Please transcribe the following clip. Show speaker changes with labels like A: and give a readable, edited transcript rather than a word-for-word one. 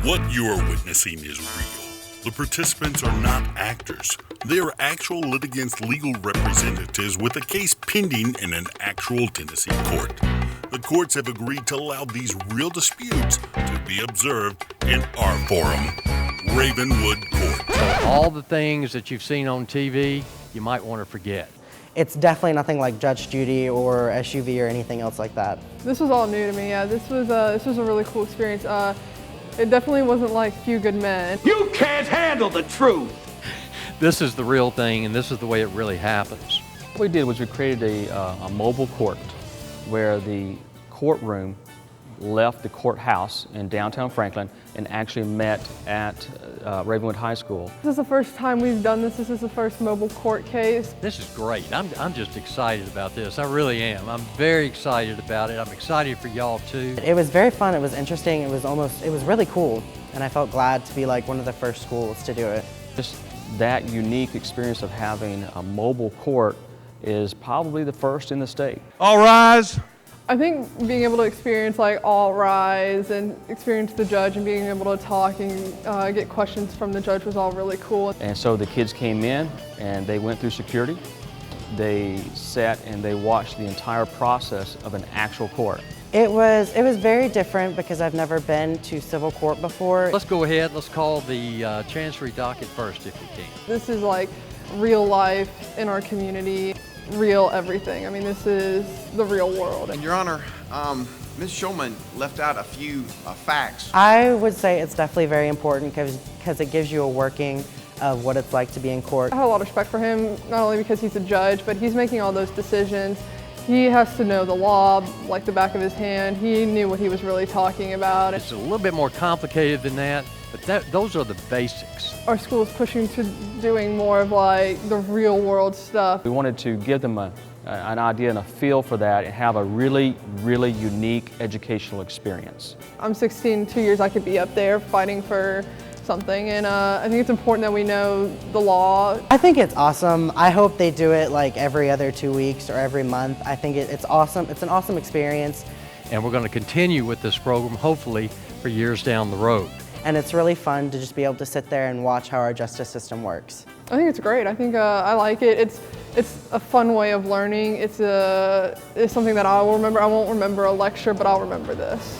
A: What you are witnessing is real. The participants are not actors. They are actual litigants' legal representatives with a case pending in an actual Tennessee court. The courts have agreed to allow these real disputes to be observed in our forum, Ravenwood Court.
B: So all the things that you've seen on TV, you might want to forget.
C: It's definitely nothing like Judge Judy or SUV or anything else like that.
D: This was all new to me. Yeah, this was a really cool experience. It definitely wasn't like Few Good Men.
E: You can't handle the truth.
B: This is the real thing, and this is the way it really happens.
F: What we did was we created a mobile court where the courtroom left the courthouse in downtown Franklin and actually met at Ravenwood High School.
D: This is the first time we've done this. This is the first mobile court case.
B: This is great. I'm just excited about this. I really am. I'm very excited about it. I'm excited for y'all too.
C: It was very fun. It was interesting. It was really cool. And I felt glad to be like one of the first schools to do it.
F: Just that unique experience of having a mobile court is probably the first in the state.
E: All rise.
D: I think being able to experience like all rise and experience the judge and being able to talk and get questions from the judge was all really cool.
F: And so the kids came in and they went through security. They sat and they watched the entire process of an actual court.
C: It was very different because I've never been to civil court before.
B: Let's go ahead. Let's call the Chancery docket first if we can.
D: This is like real life in our community. Real everything. I mean, this is the real world.
G: And Your Honor, Ms. Schulman left out a few facts.
C: I would say it's definitely very important because it gives you a working of what it's like to be in court.
D: I have a lot of respect for him, not only because he's a judge, but he's making all those decisions. He has to know the law like the back of his hand. He knew what he was really talking about.
B: It's a little bit more complicated than that, but those are the basics.
D: Our school is pushing to doing more of like the real world stuff.
F: We wanted to give them an idea and a feel for that and have a really, really unique educational experience.
D: I'm 16, 2 years I could be up there fighting for something, and I think it's important that we know the law.
C: I think it's awesome. I hope they do it like every other 2 weeks or every month. I think it's awesome. It's an awesome experience.
B: And we're going to continue with this program, hopefully, for years down the road.
C: And it's really fun to just be able to sit there and watch how our justice system works.
D: I think it's great. I think I like it. It's a fun way of learning. It's something that I will remember. I won't remember a lecture, but I'll remember this.